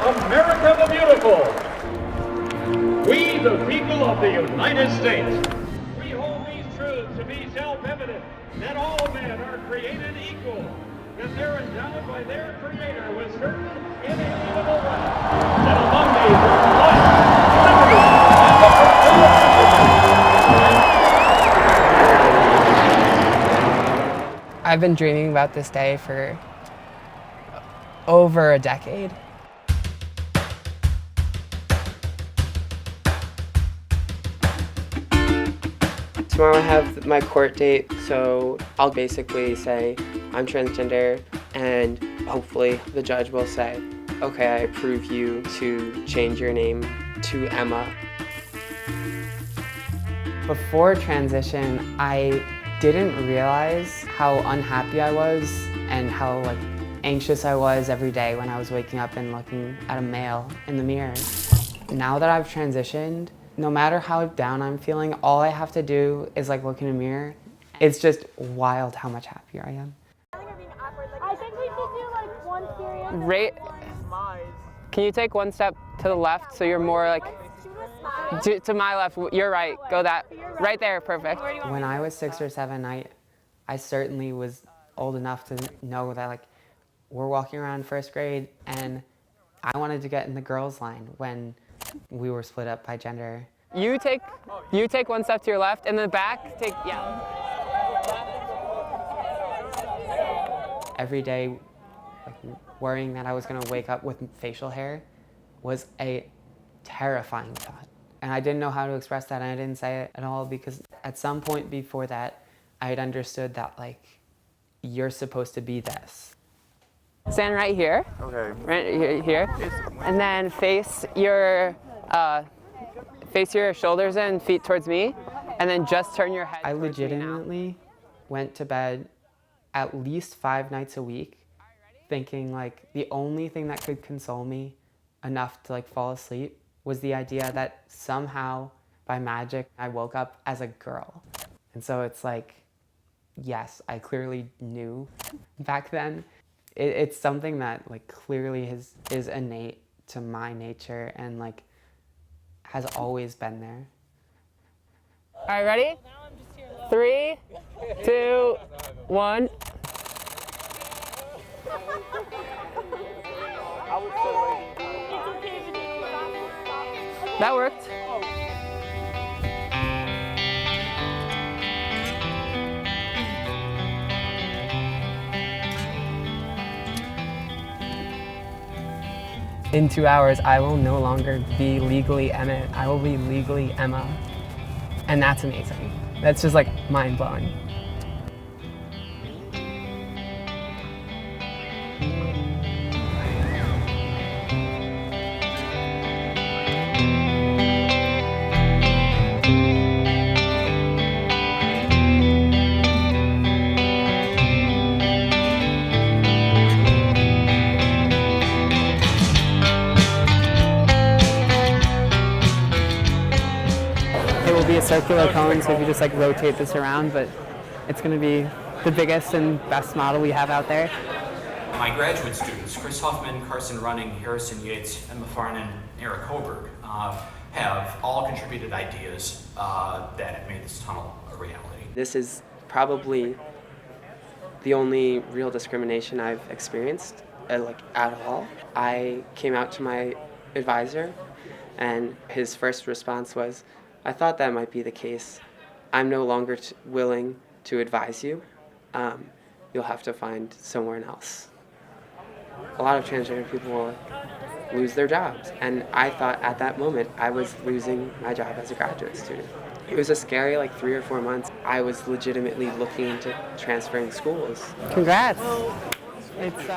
America the Beautiful. We, the people of the United States, we hold these truths to be self-evident, that all men are created equal, that they're endowed by their Creator with certain inalienable rights, that among these are life, liberty, and the pursuit of I've been dreaming about this day for over a decade. Tomorrow I have my court date, so I'll basically say I'm transgender, and hopefully the judge will say, okay, I approve you to change your name to Emma. Before transition, I didn't realize how unhappy I was and how anxious I was every day when I was waking up and looking at a male in the mirror. Now that I've transitioned, no matter how down I'm feeling, all I have to do is look in a mirror. It's just wild how much happier I am. I think we should do one serious. Right. Can you take one step to the left so you're more to my left? You're right. Go that. Right there. Perfect. When I was 6 or 7, I certainly was old enough to know that we're walking around first grade, and I wanted to get in the girls' line when we were split up by gender. You take one step to your left, and the back Every day, worrying that I was gonna wake up with facial hair was a terrifying thought. And I didn't know how to express that, and I didn't say it at all, because at some point before that, I had understood that you're supposed to be this. Stand right here. Okay. Right here. And then face your shoulders and feet towards me, and then just turn your head. I legitimately went to bed at least 5 nights a week, thinking the only thing that could console me enough to fall asleep was the idea that somehow by magic I woke up as a girl. And so it's yes, I clearly knew back then. It's something that clearly is innate to my nature and has always been there. All right, ready? 3, 2, 1. That worked. In 2 hours, I will no longer be legally Emmett. I will be legally Emma. And that's amazing. That's just mind-blowing. It will be a circular cone, so if you just rotate this around, but it's going to be the biggest and best model we have out there. My graduate students, Chris Huffman, Carson Running, Harrison Yates, Emma Farnan, and Eric Hoberg, have all contributed ideas that have made this tunnel a reality. This is probably the only real discrimination I've experienced, at all. I came out to my advisor, and his first response was, I thought that might be the case. I'm no longer willing to advise you. You'll have to find someone else. A lot of transgender people will lose their jobs, and I thought at that moment I was losing my job as a graduate student. It was a scary 3 or 4 months. I was legitimately looking into transferring schools. Congrats!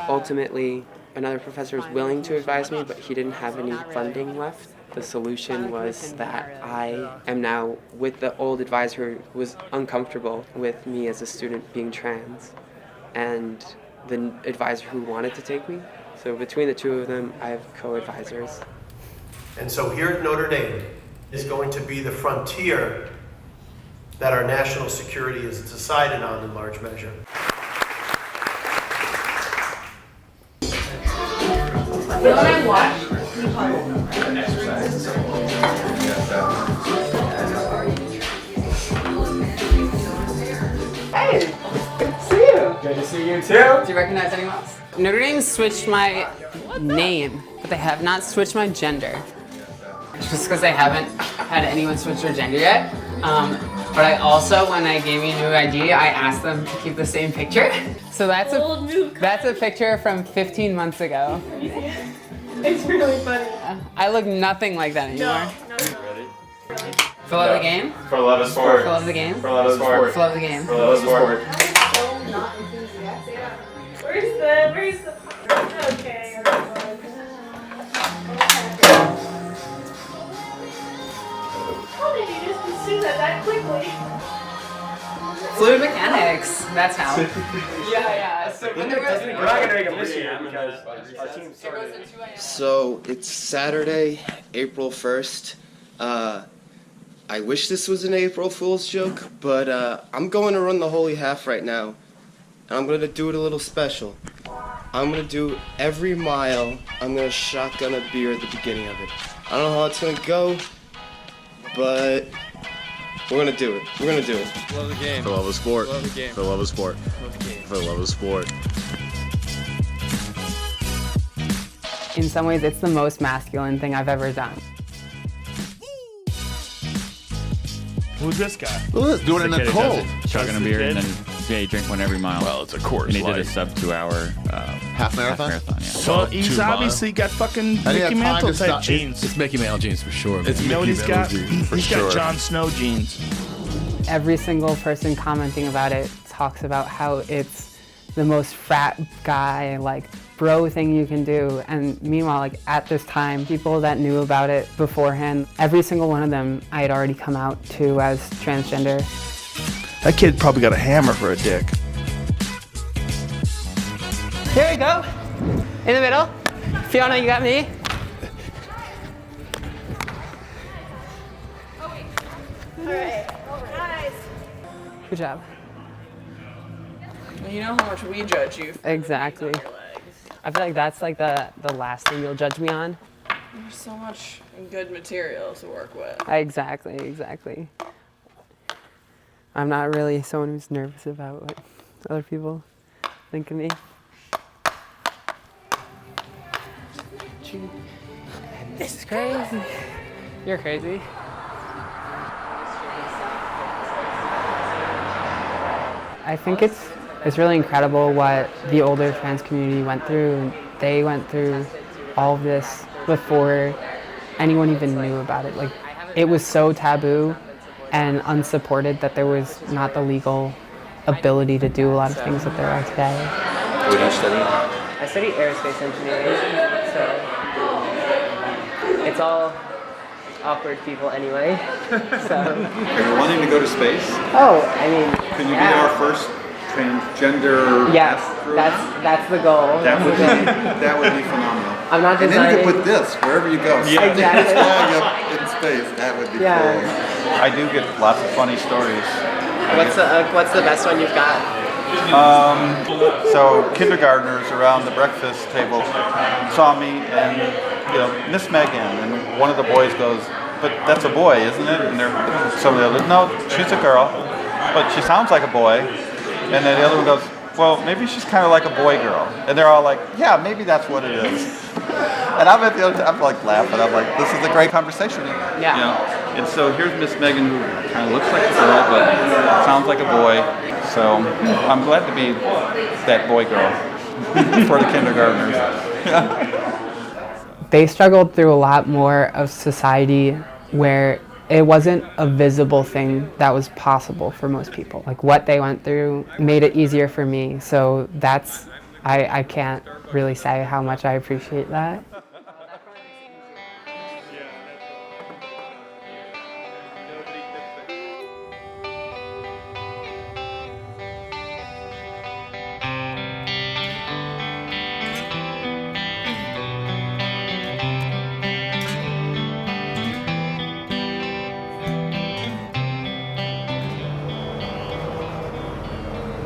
Ultimately, another professor was willing to advise me, but he didn't have any funding left. The solution was that I am now with the old advisor who was uncomfortable with me as a student being trans, and the advisor who wanted to take me. So between the two of them, I have co-advisors. And so here at Notre Dame is going to be the frontier that our national security is decided on in large measure. When I watch Good to see you too. Do you recognize anyone else? Notre Dame switched my name, but they have not switched my gender. Just because they haven't had anyone switch their gender yet. But I also, when I gave me a new ID, I asked them to keep the same picture. So that's a picture from 15 months ago. It's really funny. I look nothing like that anymore. No. Ready? For love of the game? For love of sport. For love of the game? For love of sport. For love of the game. For love of sport. Where's the okay. How did you just pursue that quickly? Fluid mechanics. That's how. Yeah. So when there was We're not gonna make a miss here because our team started. So it's Saturday, April 1st. I wish this was an April Fool's joke, but I'm going to run the Holy Half right now. And I'm going to do it a little special. I'm going to do every mile, I'm going to shotgun a beer at the beginning of it. I don't know how it's going to go, but we're going to do it. We're going to do it. Love the game. For love of sport. Love the game. For love of sport. Love the game. For love of sport. in some ways, it's the most masculine thing I've ever done. Who's this guy? Let's do it in the cold. Chugging a beer and then you drink one every mile. Well, it's a course. And he did a sub 2 hour half marathon. Yeah. So he's obviously got fucking Mickey Mantle type jeans. It's Mickey Mantle jeans for sure. Man. It's You know what Mickey he's got? Mantle jeans for He's sure. got Jon Snow jeans. Every single person commenting about it talks about how it's the most frat guy, like, bro thing you can do. And meanwhile, like, at this time, people that knew about it beforehand, every single one of them I had already come out to as transgender. That kid probably got a hammer for a dick. Here we go, in the middle. Fiona, you got me? Alright, guys. Good job. You know how much we judge you for Exactly. your legs. I feel like that's like the last thing you'll judge me on. There's so much good material to work with. Exactly. I'm not really someone who's nervous about what other people think of me. This is crazy. You're crazy. I think it's really incredible what the older trans community went through. They went through all of this before anyone even knew about it. Like, it was so taboo and unsupported that there was not the legal ability to do a lot of things that there are today. What do you study? I study aerospace engineering, so it's all awkward people anyway. So. Are you wanting to go to space? Oh, I mean. Can you be our first transgender? Yes, astronaut? that's the goal. That would be phenomenal. I'm not And designing. then you could put this wherever you go. Yeah, exactly. Flying up in space. That would be cool. I do get lots of funny stories. What's the best one you've got? So kindergartnners around the breakfast table saw me and, Miss Megan, and one of the boys goes, "But that's a boy, isn't it?" And some of the others, "No, she's a girl, but she sounds like a boy." And then the other one goes, "Well, maybe she's kind of like a boy girl." And they're all like, "Yeah, maybe that's what it is." And I'm at the other, I'm like laughing. I'm like, "This is a great conversation." Yeah. And so here's Miss Megan, who kind of looks like a girl, but sounds like a boy. So I'm glad to be that boy girl for the kindergartners. They struggled through a lot more of society where it wasn't a visible thing that was possible for most people. Like, what they went through made it easier for me. So I can't really say how much I appreciate that.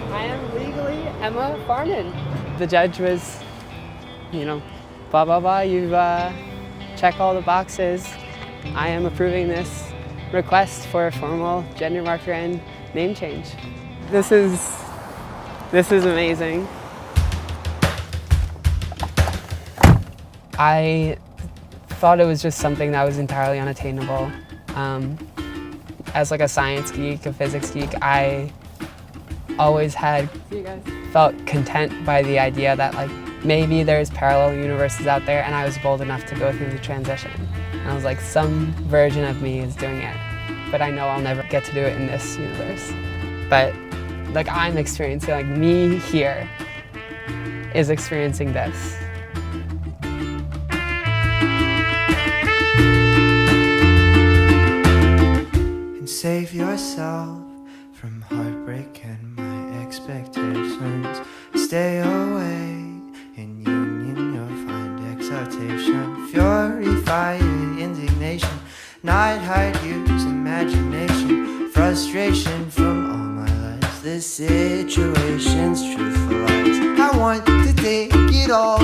I am legally Emma Farnan. The judge was, blah, blah, blah, you've checked all the boxes. I am approving this request for a formal gender marker and name change. This is This is amazing. I thought it was just something that was entirely unattainable. As like a science geek, a physics geek, I always had felt content by the idea that like maybe there's parallel universes out there, and I was bold enough to go through the transition. And I was like, some version of me is doing it, but I know I'll never get to do it in this universe. But like I'm experiencing, like me here is experiencing this. And save yourself from heartbreak and my expectations. Stay away, in union you'll find exaltation, fury, fire, indignation, not hide, use imagination, frustration from all my life. The situation's truthful lies. I want to take it all